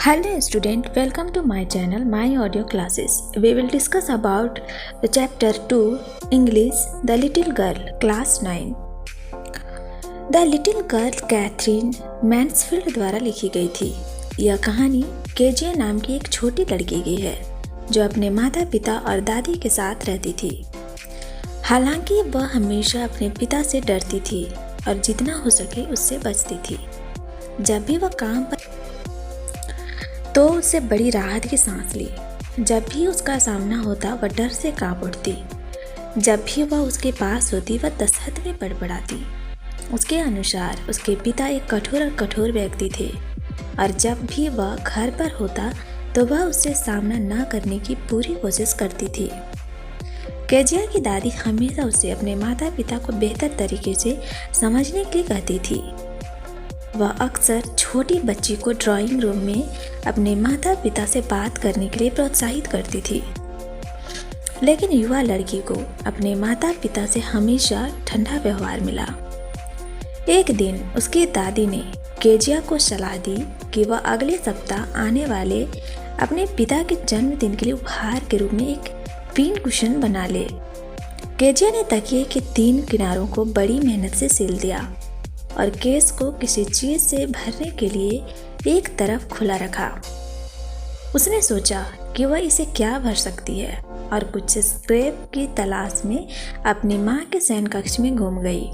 Hello student, welcome to my channel, my audio classes. We will discuss about the chapter 2, English, The Little Girl, class 9. The Little Girl Katherine Mansfield द्वारा लिखी गई थी। यह कहानी Kezia नाम की एक छोटी लड़की की है जो अपने माता पिता और दादी के साथ रहती थी। हालांकि वह हमेशा अपने पिता से डरती थी और जितना हो सके उससे बचती थी। जब भी वह काम पर तो उससे बड़ी राहत की सांस ली। जब भी उसका सामना होता वह डर से कांप उठती। जब भी वह उसके पास होती वह दशहत में बड़बड़ाती। उसके अनुसार उसके पिता एक कठोर व्यक्ति थे और जब भी वह घर पर होता तो वह उससे सामना न करने की पूरी कोशिश करती थी। केजिया की दादी हमेशा उसे अपने माता पिता को बेहतर तरीके से समझने के लिए कहती थी। वह अक्सर छोटी बच्ची को ड्राइंग रूम में अपने माता पिता से बात करने के लिए प्रोत्साहित करती थी, लेकिन युवा लड़की को अपने माता पिता से हमेशा ठंडा व्यवहार मिला। एक दिन उसकी दादी ने केजिया को सलाह दी कि वह अगले सप्ताह आने वाले अपने पिता के जन्मदिन के लिए उपहार के रूप में एक पिन कुशन बना ले। केजिया ने तकिए के 3 किनारों को बड़ी मेहनत से सिल दिया और केस को किसी चीज से भरने के लिए एक तरफ खुला रखा। उसने सोचा कि वह इसे क्या भर सकती है और कुछ स्क्रैप की तलाश में अपनी माँ के शयन कक्ष में घूम गई।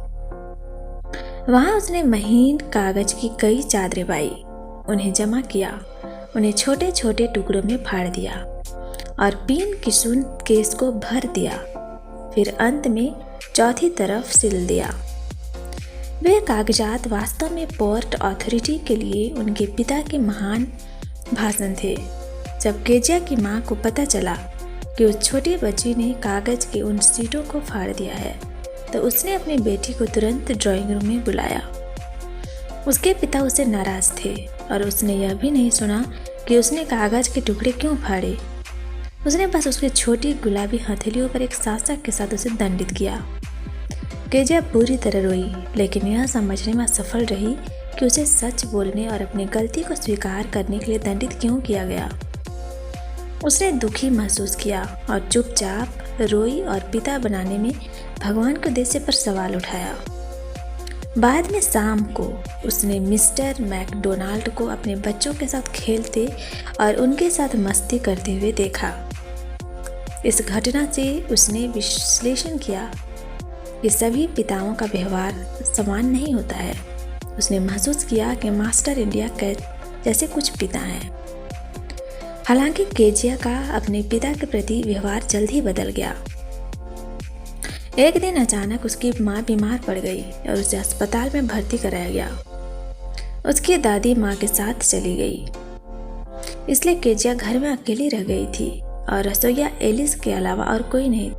वहां उसने महीन कागज की कई चादरें पाई, उन्हें जमा किया, उन्हें छोटे छोटे टुकड़ों में फाड़ दिया और पिन कुशन केस को भर दिया। फिर अंत में चौथी तरफ सिल दिया। वे कागजात वास्तव में पोर्ट अथॉरिटी के लिए उनके पिता के महान भाषण थे। जब केजिया की माँ को पता चला कि उस छोटी बच्ची ने कागज के उन सीटों को फाड़ दिया है तो उसने अपनी बेटी को तुरंत ड्राइंग रूम में बुलाया। उसके पिता उससे नाराज थे और उसने यह भी नहीं सुना कि उसने कागज के टुकड़े क्यों फाड़े। उसने बस उसकी छोटी गुलाबी हथेलियों पर एक शासक के साथ उसे दंडित किया। केजिया पूरी तरह रोई, लेकिन यह समझने में असफल रही कि उसे सच बोलने और अपनी गलती को स्वीकार करने के लिए दंडित क्यों किया गया। उसने दुखी महसूस किया और चुपचाप रोई और पिता बनाने में भगवान के उद्देश्य पर सवाल उठाया। बाद में शाम को उसने मिस्टर मैकडोनाल्ड को अपने बच्चों के साथ खेलते और उनके साथ मस्ती करते हुए देखा। इस घटना से उसने विश्लेषण किया कि सभी पिताओं का व्यवहार समान नहीं होता है। उसने महसूस किया कि मास्टर इंडिया के जैसे कुछ पिता हैं। हालांकि केजिया का अपने पिता के प्रति व्यवहार जल्द ही बदल गया। एक दिन अचानक उसकी माँ बीमार पड़ गई और उसे अस्पताल में भर्ती कराया गया। उसकी दादी माँ के साथ चली गई, इसलिए केजिया घर में अकेली रह गई थी और रसोइया एलिस के अलावा और कोई नहीं।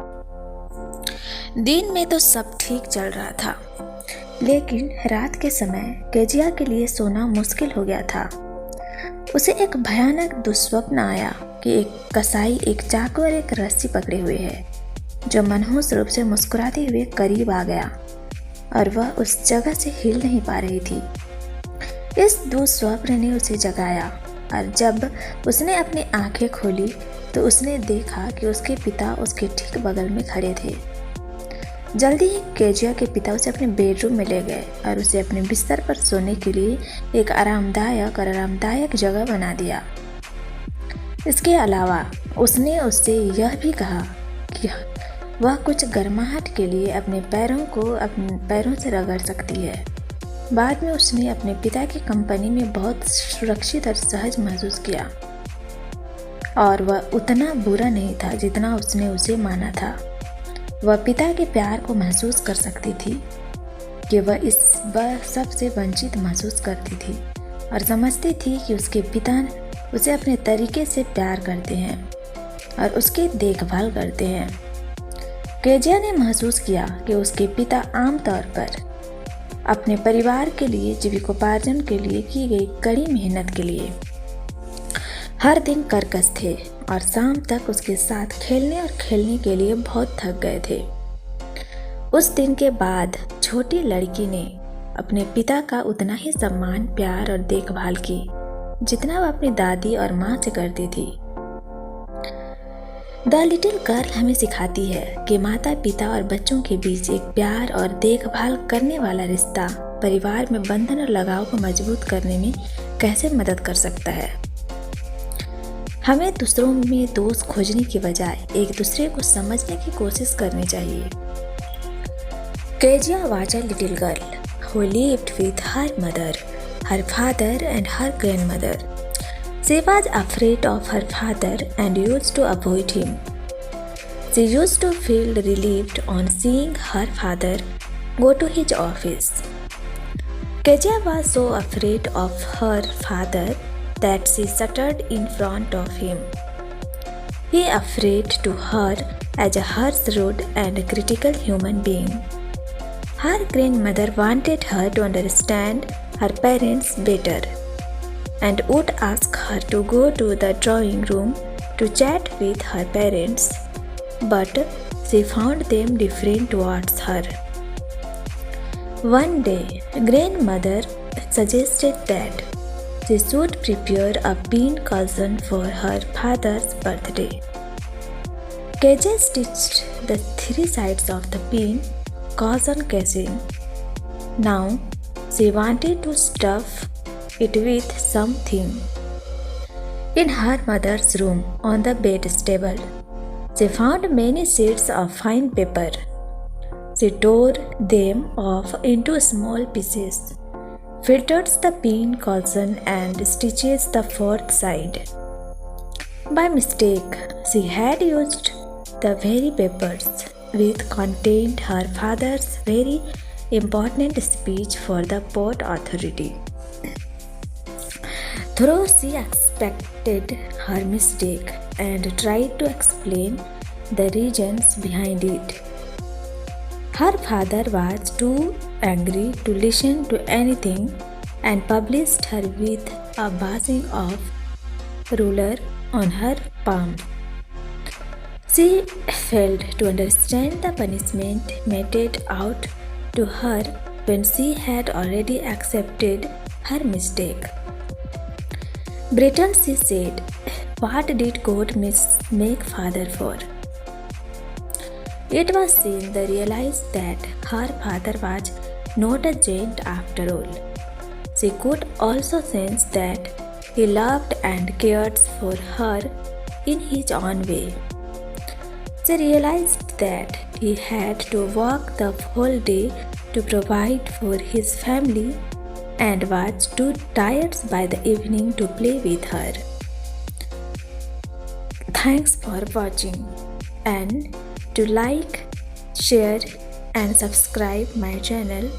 दिन में तो सब ठीक चल रहा था, लेकिन रात के समय केजिया के लिए सोना मुश्किल हो गया था। उसे एक भयानक दुस्वप्न आया कि एक कसाई एक चाकू और एक रस्सी पकड़े हुए है, जो मनहूस रूप से मुस्कुराते हुए करीब आ गया और वह उस जगह से हिल नहीं पा रही थी। इस दुस्वप्न ने उसे जगाया और जब उसने अपनी आंखें खोली तो उसने देखा कि उसके पिता उसके ठीक बगल में खड़े थे। जल्दी ही केजिया के पिता उसे अपने बेडरूम में ले गए और उसे अपने बिस्तर पर सोने के लिए एक आरामदायक जगह बना दिया। इसके अलावा उसने उससे यह भी कहा कि वह कुछ गर्माहट के लिए अपने पैरों से रगड़ सकती है। बाद में उसने अपने पिता की कंपनी में बहुत सुरक्षित और सहज महसूस किया और वह उतना बुरा नहीं था जितना उसने उसे माना था। वह पिता के प्यार को महसूस कर सकती थी कि वह सबसे वंचित महसूस करती थी और समझती थी कि उसके पिता उसे अपने तरीके से प्यार करते हैं और उसकी देखभाल करते हैं। केजिया ने महसूस किया कि उसके पिता आमतौर पर अपने परिवार के लिए जीविकोपार्जन के लिए की गई कड़ी मेहनत के लिए हर दिन कर्कश थे और शाम तक उसके साथ खेलने के लिए बहुत थक गए थे। उस दिन के बाद छोटी लड़की ने अपने पिता का उतना ही सम्मान, प्यार और देखभाल की जितना वह अपनी दादी और माँ से करती थी। द लिटिल गर्ल हमें सिखाती है कि माता पिता और बच्चों के बीच एक प्यार और देखभाल करने वाला रिश्ता परिवार में बंधन और लगाव को मजबूत करने में कैसे मदद कर सकता है। हमें दूसरों में दोष खोजने की बजाय एक दूसरे को समझने की कोशिश करनी चाहिए। Kezia was a little girl who lived with her mother, her father and her grandmother. She was afraid of her father and used to avoid him. She used to feel relieved on seeing her father go to his office. Kezia was so afraid of her father that she stuttered in front of him. He afraid to her as a harsh, rude and critical human being. Her grandmother wanted her to understand her parents better and would ask her to go to the drawing room to chat with her parents, but she found them different towards her. One day, grandmother suggested that she should prepare a bean cousin for her father's birthday. Kezia stitched the three sides of the bean cousin casing. Now, she wanted to stuff it with something. In her mother's room on the bed table, she found many sheets of fine paper. She tore them off into small pieces, filters the bean cousin and stitches the fourth side. By mistake, she had used the very papers which contained her father's very important speech for the Port Authority. Though she accepted her mistake and tried to explain the reasons behind it, her father was too angry to listen to anything and published her with a bashing of ruler on her palm. She failed to understand the punishment meted out to her when she had already accepted her mistake. Brittle, she said, what did God make father for? It was then they realized that her father was not a giant after all. She could also sense that he loved and cared for her in his own way. She realized that he had to work the whole day to provide for his family and was too tired by the evening to play with her. Thanks for watching, and to like, share and subscribe my channel.